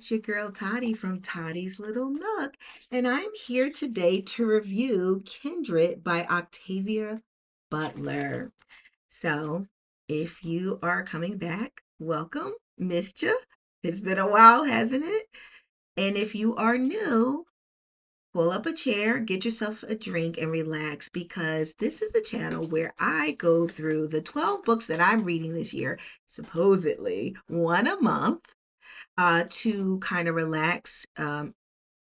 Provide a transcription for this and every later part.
It's your girl Toddy from Toddy's Little Nook, and I'm here today to review Kindred by Octavia Butler. So, if you are coming back, welcome. Missed you. It's been a while, hasn't it? And if you are new, pull up a chair, get yourself a drink, and relax because this is a channel where I go through the 12 books that I'm reading this year, supposedly one a month, to kind of relax,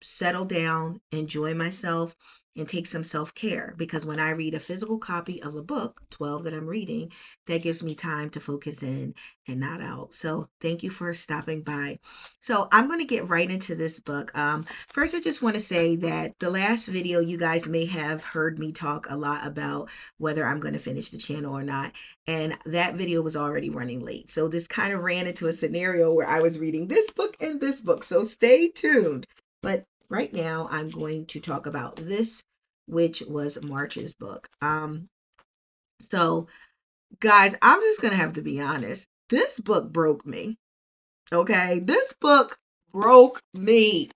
settle down, enjoy myself, and take some self care. Because when I read a physical copy of a book, 12 that I'm reading, that gives me time to focus in and not out. So thank you for stopping by. So I'm going to get right into this book. First, I just want to say that the last video, you guys may have heard me talk a lot about whether I'm going to finish the channel or not. And that video was already running late. So this kind of ran into a scenario where I was reading this book and this book. So stay tuned. But right now, I'm going to talk about this, which was March's book. So guys, I'm just gonna have to be honest. This book broke me. Okay, this book broke me.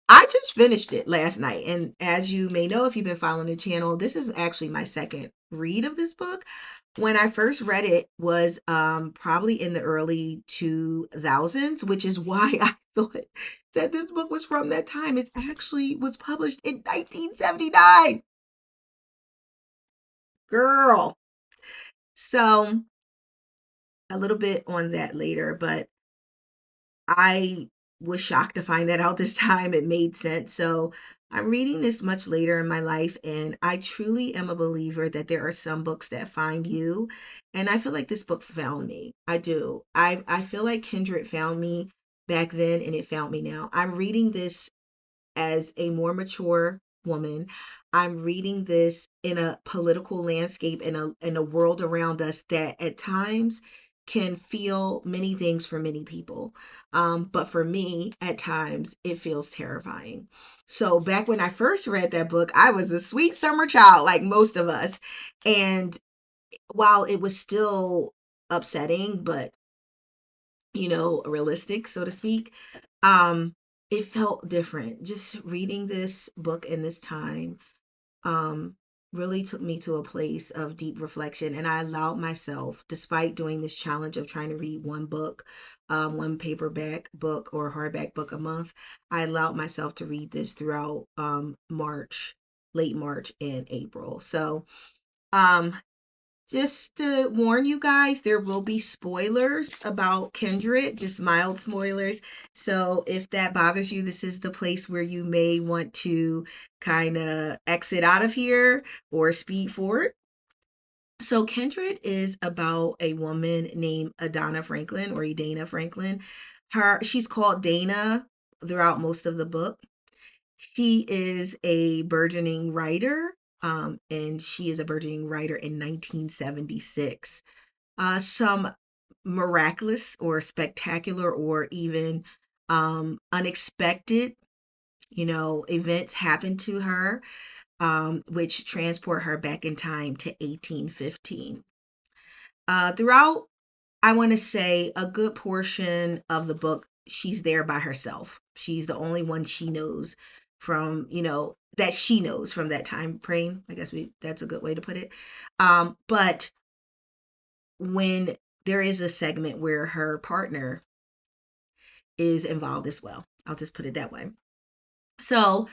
I just finished it last night, and as you may know if you've been following the channel, this is actually my second read of this book. When I first read it was probably in the early 2000s, which is why I thought that this book was from that time. It actually was published in 1979. Girl. So, a little bit on that later, but I was shocked to find that out this time. It made sense. So I'm reading this much later in my life, and I truly am a believer that there are some books that find you. And I feel like this book found me. I do. I feel like Kindred found me back then and it found me now. I'm reading this as a more mature woman. I'm reading this in a political landscape in a world around us that at times can feel many things for many people. But for me, at times, it feels terrifying. So back when I first read that book, I was a sweet summer child, like most of us. And while it was still upsetting, but realistic, so to speak, um, it felt different. Just reading this book in this time, um, really took me to a place of deep reflection. And I allowed myself, despite doing this challenge of trying to read one book, one paperback book or hardback book a month, I allowed myself to read this throughout March, late March and April. So, um, just to warn you guys, there will be spoilers about Kindred, just mild spoilers. So if that bothers you, this is the place where you may want to kind of exit out of here or speed forward. So Kindred is about a woman named Adana Franklin or Edana Franklin. She's called Dana throughout most of the book. She is a burgeoning writer, and she is a burgeoning writer in 1976. Some miraculous or spectacular or even unexpected, events happen to her, which transport her back in time to 1815. Throughout, I want to say a good portion of the book, she's there by herself. She's the only one she knows from, that she knows from that time frame. I guess that's a good way to put it. But when there is a segment where her partner is involved as well, I'll just put it that way. So,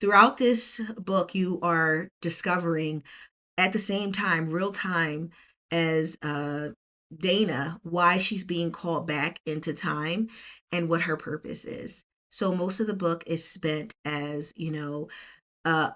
throughout this book, you are discovering at the same time, real time, as Dana, why she's being called back into time and what her purpose is. So most of the book is spent as,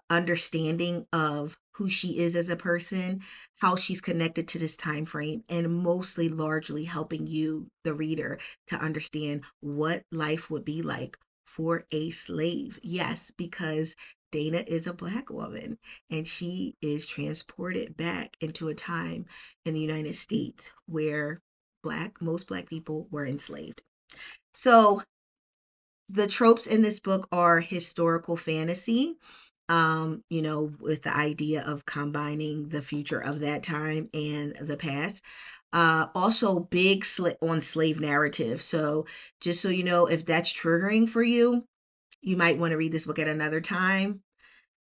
understanding of who she is as a person, how she's connected to this time frame, and mostly largely helping you, the reader, to understand what life would be like for a slave. Yes, because Dana is a Black woman and she is transported back into a time in the United States where most Black people were enslaved. So the tropes in this book are historical fantasy, with the idea of combining the future of that time and the past. Also big on slave narrative. So just so you know, if that's triggering for you, you might want to read this book at another time.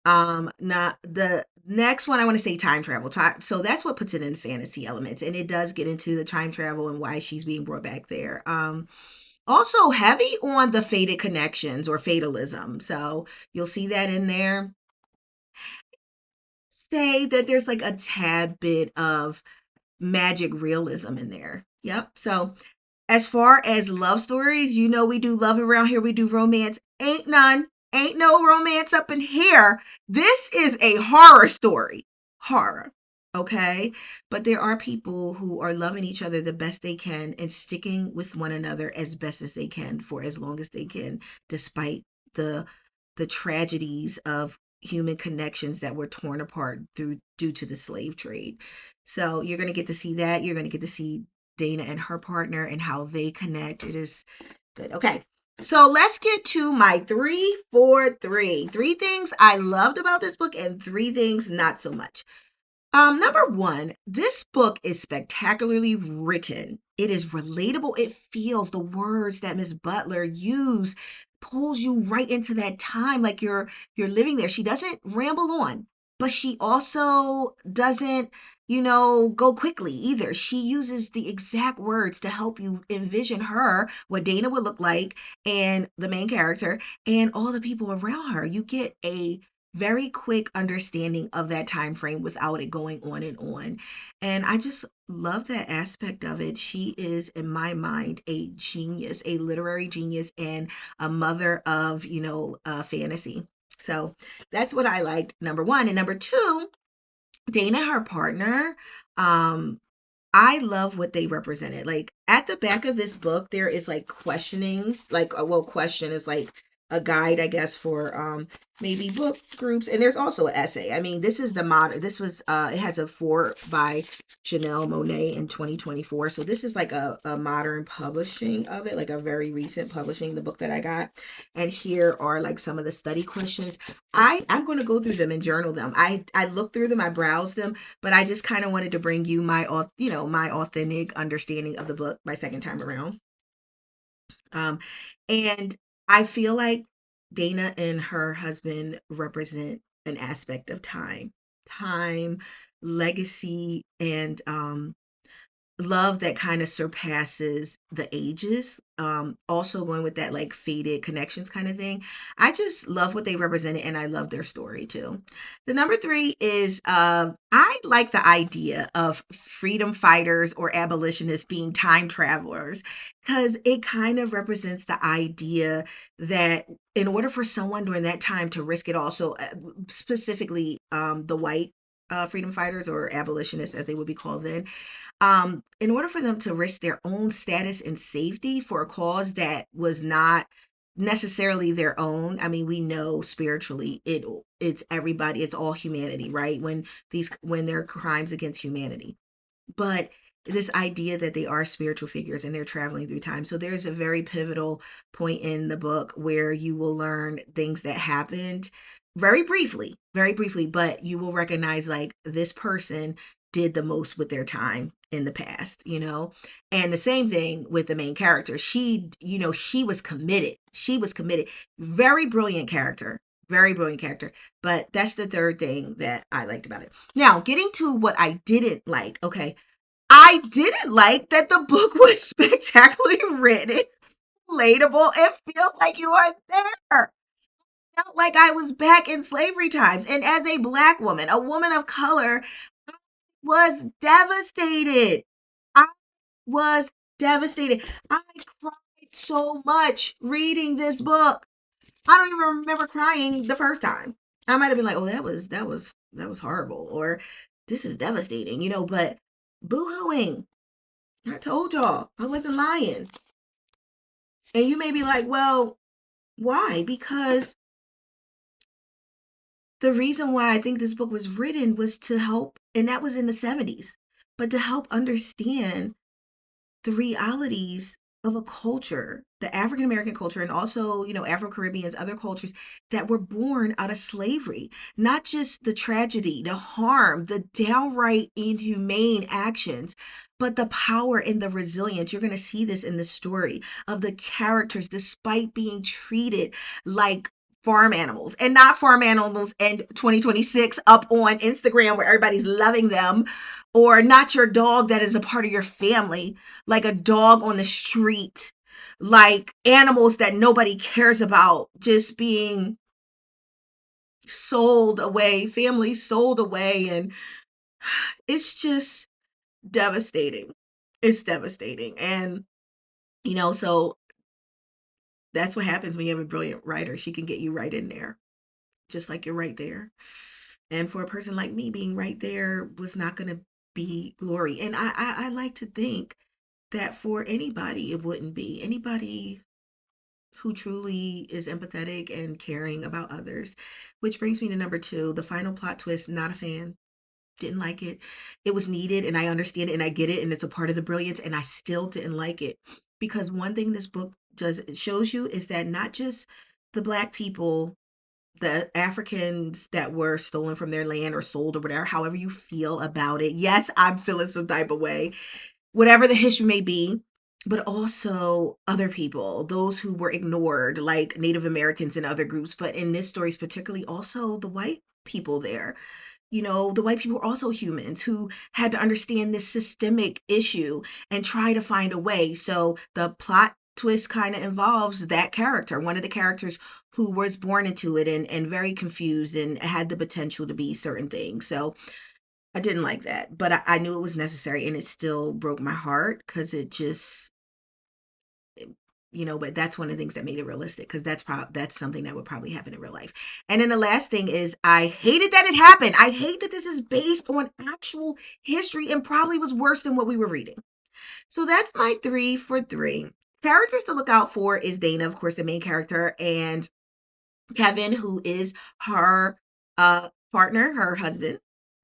Not the next one, I want to say time travel. So that's what puts it in fantasy elements, and it does get into the time travel and why she's being brought back there. Also heavy on the fated connections or fatalism. So you'll see that in there. Say that there's like a tad bit of magic realism in there. Yep. So as far as love stories, you know we do love around here. We do romance. Ain't none. Ain't no romance up in here. This is a horror story. Horror. Okay? But there are people who are loving each other the best they can and sticking with one another as best as they can for as long as they can, despite the the tragedies of human connections that were torn apart through due to the slave trade. So you're going to get to see that. You're going to get to see Dana and her partner and how they connect. It is good. Okay. So let's get to my 3 for 3. 3 things I loved about this book and 3 things not so much. Number one, this book is spectacularly written. It is relatable. It feels the words that Miss Butler use pulls you right into that time, like you're living there. She doesn't ramble on, but she also doesn't, go quickly either. She uses the exact words to help you envision her, what Dana would look like, and the main character, and all the people around her. You get a very quick understanding of that time frame without it going on and on. And I just love that aspect of it. She is, in my mind, a genius, a literary genius, and a mother of, fantasy. So that's what I liked, number one. And number two, Dana, her partner, um, I love what they represented. Like at the back of this book, there is like questionings, like question is like a guide, I guess, for maybe book groups. And there's also an essay. I mean, this is the modern, this was it has a 4 by Janelle Monáe in 2024. So this is like a modern publishing of it, like a very recent publishing, the book that I got. And here are like some of the study questions. I'm going to go through them and journal them. I looked through them, I browsed them, but I just kind of wanted to bring you my authentic understanding of the book my second time around. Um, and I feel like Dana and her husband represent an aspect of time, legacy, and love that kind of surpasses the ages. Also going with that like faded connections kind of thing. I just love what they represented and I love their story too. The number 3 is I like the idea of freedom fighters or abolitionists being time travelers because it kind of represents the idea that in order for someone during that time to risk it all, so specifically the white freedom fighters or abolitionists as they would be called then, in order for them to risk their own status and safety for a cause that was not necessarily their own. I mean, we know spiritually it's everybody, it's all humanity, right? When there are crimes against humanity. But this idea that they are spiritual figures and they're traveling through time. So there's a very pivotal point in the book where you will learn things that happened very briefly, but you will recognize like this person did the most with their time in the past, And the same thing with the main character. She was committed. She was committed. Very brilliant character. Very brilliant character. But that's the third thing that I liked about it. Now, getting to what I didn't like. Okay. I didn't like that the book was spectacularly written, relatable. It feels like you are there. Felt like I was back in slavery times. And as a Black woman, a woman of color, was devastated. I was devastated. I cried so much reading this book. I don't even remember crying the first time. I might have been like, "Oh, that was horrible," or "This is devastating," But boo-hooing. I told y'all I wasn't lying. And you may be like, "Well, why?" Because the reason why I think this book was written was to help, and that was in the 70s, but to help understand the realities of a culture, the African American culture, and also, Afro Caribbeans, other cultures that were born out of slavery. Not just the tragedy, the harm, the downright inhumane actions, but the power and the resilience, you're going to see this in the story of the characters, despite being treated like farm animals, and not farm animals in 2026 up on Instagram where everybody's loving them, or not your dog that is a part of your family, like a dog on the street, like animals that nobody cares about, just being sold away, families sold away. And it's just devastating. It's devastating. And, so that's what happens when you have a brilliant writer. She can get you right in there, just like you're right there. And for a person like me, being right there was not going to be glory. And I like to think that for anybody, it wouldn't be. Anybody who truly is empathetic and caring about others. Which brings me to number 2, the final plot twist. Not a fan. Didn't like it. It was needed, and I understand it, and I get it, and it's a part of the brilliance, and I still didn't like it. Because one thing this book does, it shows you, is that not just the Black people, the Africans that were stolen from their land or sold or whatever, however you feel about it. Yes, I'm feeling some type of way, whatever the history may be, but also other people, those who were ignored, like Native Americans and other groups. But in this story, particularly also the white people there. The white people are also humans who had to understand this systemic issue and try to find a way. So the plot twist kind of involves that character, one of the characters who was born into it and very confused and had the potential to be certain things. So I didn't like that, but I knew it was necessary, and it still broke my heart because it just, but that's one of the things that made it realistic, because that's something that would probably happen in real life. And then the last thing is, I hated that it happened. I hate that this is based on actual history and probably was worse than what we were reading. So that's my 3 for 3. Characters to look out for is Dana, of course, the main character, and Kevin, who is her partner, her husband.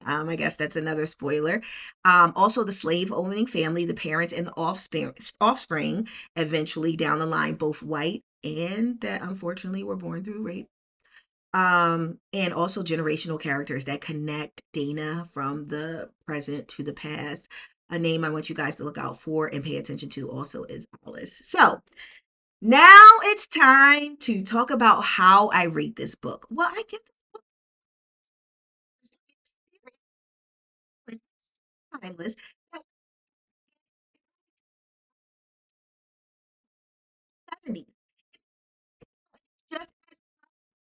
I guess that's another spoiler. Also, the slave owning family, the parents and the offspring, eventually down the line, both white and that unfortunately were born through rape. And also generational characters that connect Dana from the present to the past. A name I want you guys to look out for and pay attention to also is Alice. So, now it's time to talk about how I rate this book. Well, I give this book timeless. Just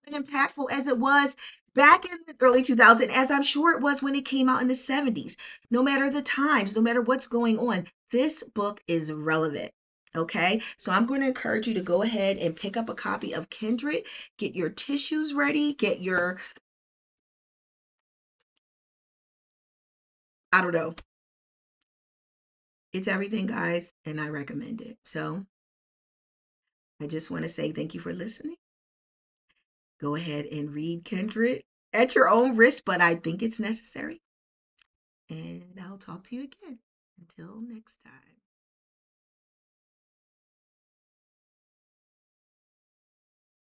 as impactful as it was back in the early 2000s, as I'm sure it was when it came out in the 70s. No matter the times, no matter what's going on, this book is relevant. Okay, so I'm going to encourage you to go ahead and pick up a copy of Kindred. Get your tissues ready. Get your, I don't know. It's everything, guys, and I recommend it. So I just want to say thank you for listening. Go ahead and read Kindred at your own risk, but I think it's necessary. And I'll talk to you again. Until next time.